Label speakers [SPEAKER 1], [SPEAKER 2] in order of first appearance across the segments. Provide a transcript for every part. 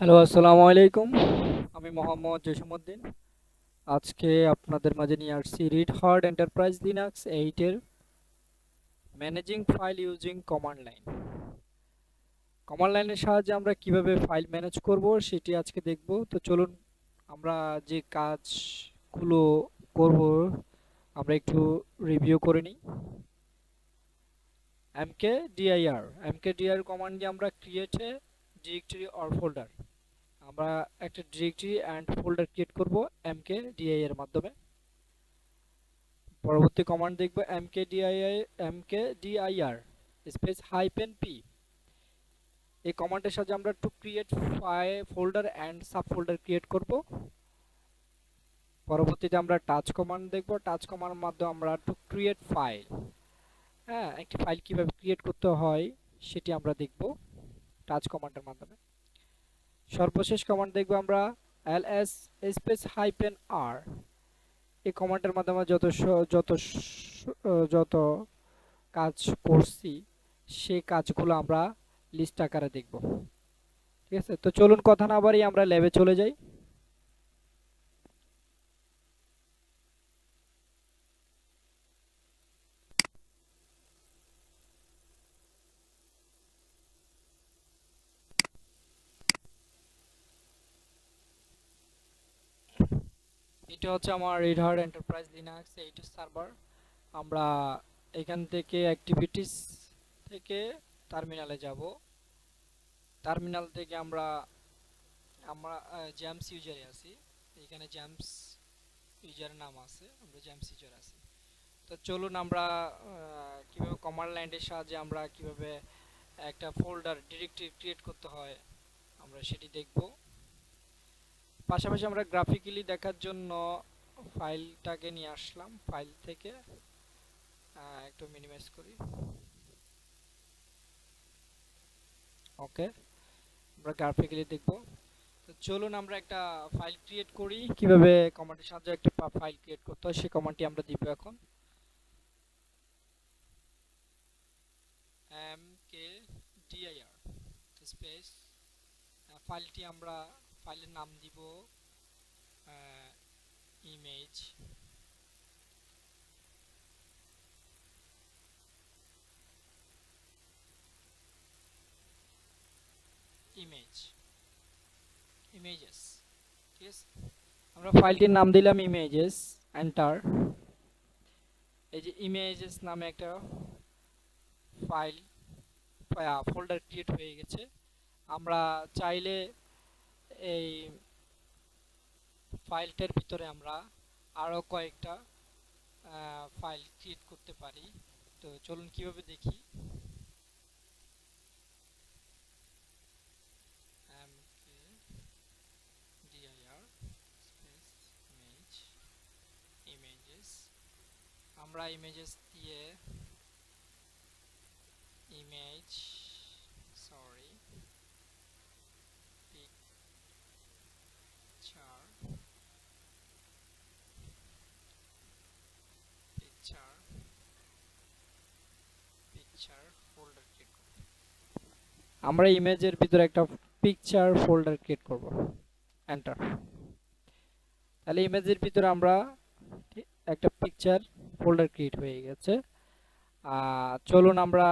[SPEAKER 1] Hello, আসসালামু আলাইকুম। আমি মোহাম্মদ জসিমউদ্দিন। আজকে আপনাদের মাঝে নিয়ে আসছি রিড হার্ড এন্টারপ্রাইজ লিনাক্স 8 এর managing file using command line. Command লাইনের সাহায্যে আমরা কিভাবে ফাইল ম্যানেজ করব সেটি আজকে দেখব। তো চলুন আমরা যে কাজগুলো করব আমরা একটু রিভিউ করে নিই। mkdir mkdir কমান্ড দিয়ে আমরা create a directory or folder, আমরা একটা ডিরেক্টরি অ্যান্ড ফোল্ডার ক্রিয়েট করব mkdir এর মাধ্যমে। পরবর্তী কমান্ড দেখব mkdir স্পেস হাইপেন পি। এই কমান্ডের সাহায্যে আমরা to create folder and sub folder create করব। পরবর্তীতে আমরা টাচ কমান্ড দেখব। টাচ কমান্ডের মাধ্যমে আমরা টু ক্রিয়েট ফাইল, একটি ফাইল কিভাবে ক্রিয়েট করতে হয় সেটি আমরা দেখব টাচ কমান্ডের মাধ্যমে। সর্বশেষ কমান্ড দেখব আমরা ls স্পেস হাইপেন আর। এই কমান্ডের মাধ্যমে যত কাজ করছি সেই কাজগুলো আমরা লিস্ট আকারে দেখব। ঠিক আছে, তো চলুন কথা না বাড়িয়ে আমরা ল্যাবে চলে যাই। এটা হচ্ছে আমার red heart enterprise Linux 8 server. আমরা এখান থেকে অ্যাক্টিভিটিস থেকে টার্মিনালে যাব। টার্মিনাল থেকে আমরা আমরা জ্যামস ইউজারে আছি। এখানে জ্যামস ইউজারের নাম আছে, আমরা জ্যামস ইউজার আছি। তো চলুন আমরা কিভাবে কমান্ড লাইনের সাহায্যে আমরা কিভাবে একটা ফোল্ডার ডিরেক্টরি ক্রিয়েট করতে হয় আমরা সেটি দেখব। পাশাপাশি আমরা গ্রাফিক্যালি দেখার জন্য ফাইলটাকে নিয়ে আসলাম। ফাইল থেকে একটু মিনিমাইজ করি। ওকে, আমরা গ্রাফিক্যালি দেখব। তো চলুন আমরা একটা ফাইল ক্রিয়েট করি। কিভাবে কমান্ডের সাহায্যে একটা ফাইল ক্রিয়েট করতে হয় সেই কমান্ডটি আমরা দিব এখন। mkdir স্পেস ফাইলটি আমরা ফাইলের নাম দিব ইমেজ। ইমেজ ইমেজেস, ঠিক আছে, আমরা ফাইলটির নাম দিলাম ইমেজেস, এন্টার। এই যে ইমেজেস নামে একটা ফাইল ফোল্ডার ক্রিয়েট হয়ে গেছে। আমরা চাইলে এই ফাইলটার ভিতরে আমরা আরো কয়েকটা ফাইল ক্রিয়েট করতে পারি। তো চলুন কিভাবে দেখি। mkdir স্পেস ইমেজ ইমেজেস, আমরা ইমেজেস দিয়ে image sorry picture picture picture folder create করব। আমরা ইমেজের ভিতরে একটা পিকচার ফোল্ডার ক্রিয়েট করব, এন্টার। তাহলে ইমেজের ভিতরে আমরা একটা পিকচার ফোল্ডার ক্রিয়েট হয়ে গেছে। চলুন আমরা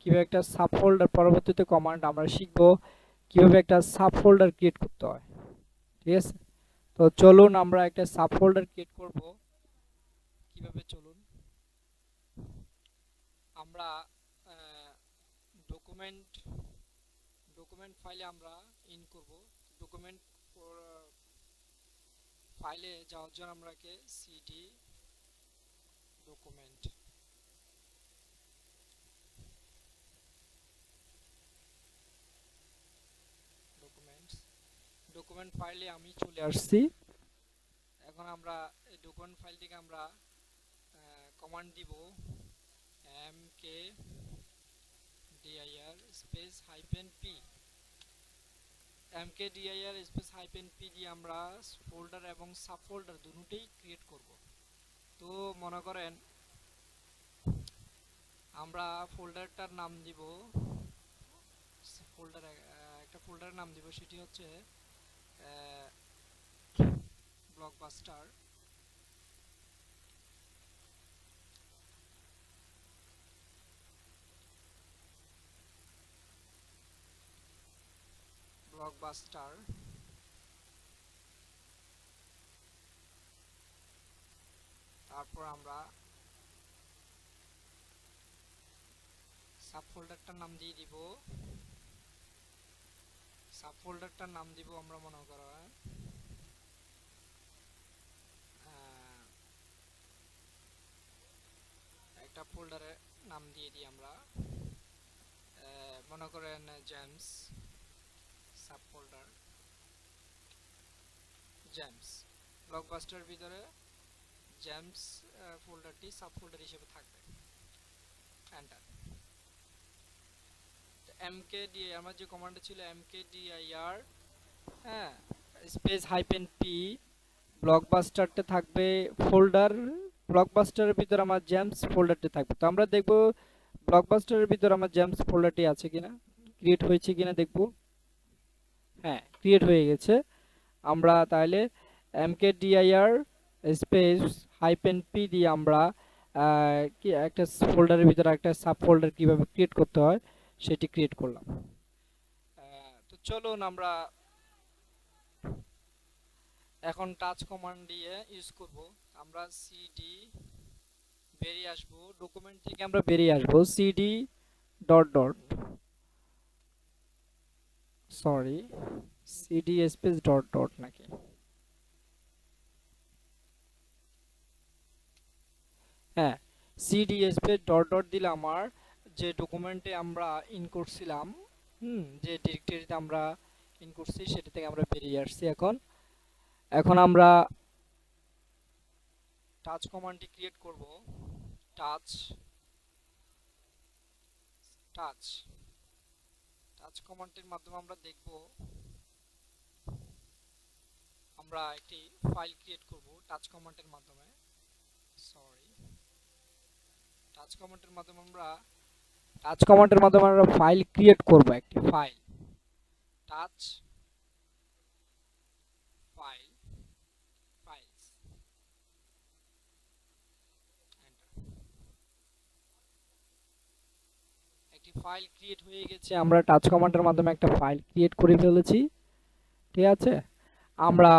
[SPEAKER 1] কিভাবে একটা সাব ফোল্ডার, পরবর্তীতে কমান্ড আমরা শিখবো কিভাবে একটা সাব ফোল্ডার ক্রিয়েট করতে হয়। ঠিক আছে, তো চলুন আমরা একটা সাব ফোল্ডার ক্রিয়েট করব কিভাবে। চলুন আমরা ডকুমেন্ট ডকুমেন্ট ফাইলে আমরা ইন করব। ডকুমেন্ট ফাইলে যাওয়ার জন্য আমরাকে সিডি ডকুমেন্ট ডকুমেন্টস ডকুমেন্ট ফাইলে আমি চলে আসছি। এখন আমরা এই ডকুমেন্ট ফাইল থেকে আমরা কমান্ড দিব mkdir space hyphen P. mkdir space hyphen P দিয়ে আমরা ফোল্ডার এবং সাব ফোল্ডার দুটোই ক্রিয়েট করব। তো মনে করেন আমরা ফোল্ডারটার নাম দিব ফোল্ডার একটা ফোল্ডারের নাম দিব, সেটি হচ্ছে ব্লকবাস্টার। ব্লকবাস্টার তারপর আমরা সাব ফোল্ডারটার নাম দিয়ে দিব, সাব ফোল্ডারটার নাম দিব আমরা মনে করো একটা ফোল্ডারের নাম দিয়ে দিই আমরা, মনে করেন James sub folder, James blockbuster ভিতরে জেমস ফোল্ডারটি সাব ফোল্ডার হিসেবে থাকবে। এন্টার। mkdir আমার যে কমান্ডটা ছিল mkdir, হ্যাঁ, স্পেস হাইপেন পি, ব্লকবাস্টারটা থাকবে ফোল্ডার, ব্লকবাস্টারের ভিতরে আমার জেমস ফোল্ডারটি থাকবে। তো আমরা দেখব ব্লকবাস্টারের ভিতরে আমার জেমস ফোল্ডারটি আছে কিনা, ক্রিয়েট হয়েছে কিনা দেখব। হ্যাঁ, ক্রিয়েট হয়ে গেছে। আমরা তাহলে mkdir স্পেস হাইপেন পি দিয়ে আমরা কি একটা ফোল্ডারের ভিতরে একটা সাব ফোল্ডার কিভাবে ক্রিয়েট করতে হয় সেটি ক্রিয়েট করলাম। তো চলুন আমরা এখন টাচ কমান্ড দিয়ে ইউজ করব। আমরা সিডি বেরিয়ে আসবো, ডকুমেন্ট থেকে আমরা বেরিয়ে আসবো, CD dot dot sorry CD space dot dot নাকি, হ্যাঁ, সিডি স্পেস ডট ডট দিলে আমার যে ডকুমেন্টে আমরা ইন করছিলাম, যে ডিরেক্টরিতে আমরা ইন করছি সেটা থেকে আমরা বেরিয়ে আসছি। এখন এখন আমরা টাচ কমান্ডটি ক্রিয়েট করব। টাচ টাচ টাচ কমান্ডের মাধ্যমে আমরা দেখব, আমরা একটি ফাইল ক্রিয়েট করব টাচ কমান্ডের মাধ্যমে। টাচ কমান্ডের মাধ্যমে আমরা ফাইল ক্রিয়েট করব, একটি ফাইল টাচ ফাইল ফাইলস। একটি ফাইল ক্রিয়েট হয়ে গেছে, আমরা টাচ কমান্ডের মাধ্যমে একটা ফাইল ক্রিয়েট করে ফেলেছি। ঠিক আছে, আমরা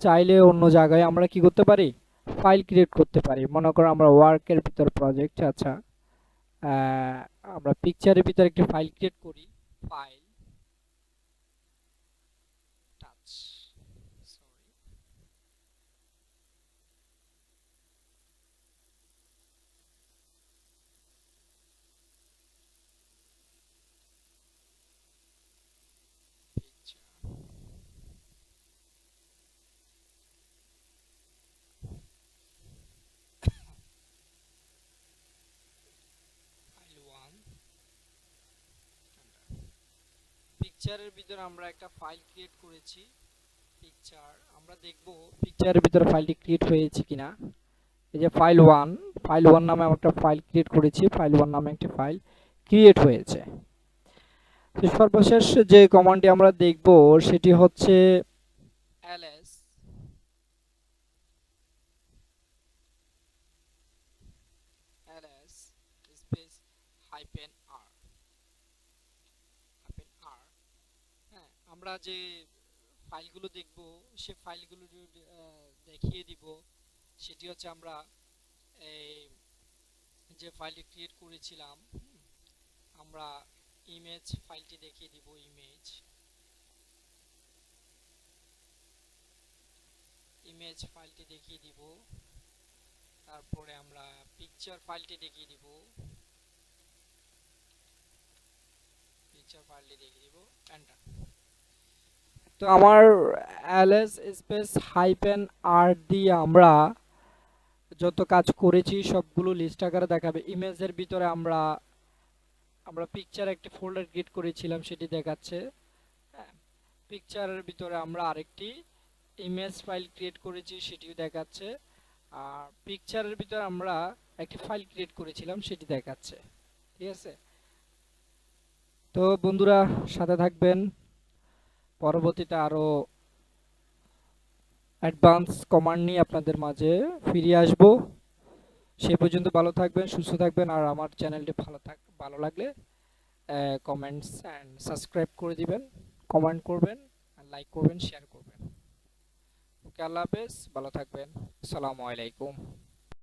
[SPEAKER 1] চাইলে অন্য জায়গায় আমরা কি করতে পারি, ফাইল ক্রিয়েট করতে পারি। মনে করো আমরা ওয়ার্কের ভিতর প্রজেক্ট, আচ্ছা আমরা পিকচারের ভিতর একটি ফাইল ক্রিয়েট করি, ফাইল টাচ পিকচারের ভিতরে আমরা একটা ফাইল ক্রিয়েট করেছি, পিকচার। আমরা দেখব পিকচারের ভিতরে ফাইলটি ক্রিয়েট হয়েছে কিনা। এই যে ফাইল 1 নামে আমরা একটা ফাইল ক্রিয়েট করেছি, ফাইল 1 নামে একটি ফাইল ক্রিয়েট হয়েছে। তো সর্বশেষ যে কমান্ডটি আমরা দেখব সেটি হচ্ছে ls স্পেস হাইপেন r। হ্যাঁ, আমরা যে ফাইলগুলো দেখব সে ফাইলগুলো দেখিয়ে দিব। সেটি হচ্ছে আমরা এই যে ফাইলটি ক্রিয়েট করেছিলাম, আমরা ইমেজ ফাইলটি দেখিয়ে দিব, ইমেজ ফাইলটি দেখিয়ে দিব। তারপরে আমরা পিকচার ফাইলটি দেখিয়ে দিব, পিকচার ফাইলটি দেখিয়ে দিব। এন্টার। তো আমার ls স্পেস হাইপেন r দিয়ে আমরা যত কাজ করেছি সবগুলো লিস্ট আকারে দেখাবে। ইমেজের ভিতরে আমরা পিকচার একটি ফোল্ডার ক্রিয়েট করেছিলাম, সেটি দেখাচ্ছে। পিকচারের ভিতরে আমরা আরেকটি ইমেজ ফাইল ক্রিয়েট করেছি, সেটিও দেখাচ্ছে। আর পিকচারের ভিতরে আমরা একটি ফাইল ক্রিয়েট করেছিলাম, সেটি দেখাচ্ছে। ঠিক আছে, তো বন্ধুরা সাথে থাকবেন, পরবর্তীতে আরো অ্যাডভান্স কমান্ড নিয়ে আপনাদের মাঝে ফিরে আসব। সে পর্যন্ত ভালো থাকবেন, সুস্থ থাকবেন। আর আমার চ্যানেলটি ভালো লাগলে কমেন্টস অ্যান্ড সাবস্ক্রাইব করে দিবেন, কমেন্ট করবেন, লাইক করবেন, শেয়ার করবেন। ওকে, আল্লাহ হাফেজ, ভালো থাকবেন। আসসালামু আলাইকুম।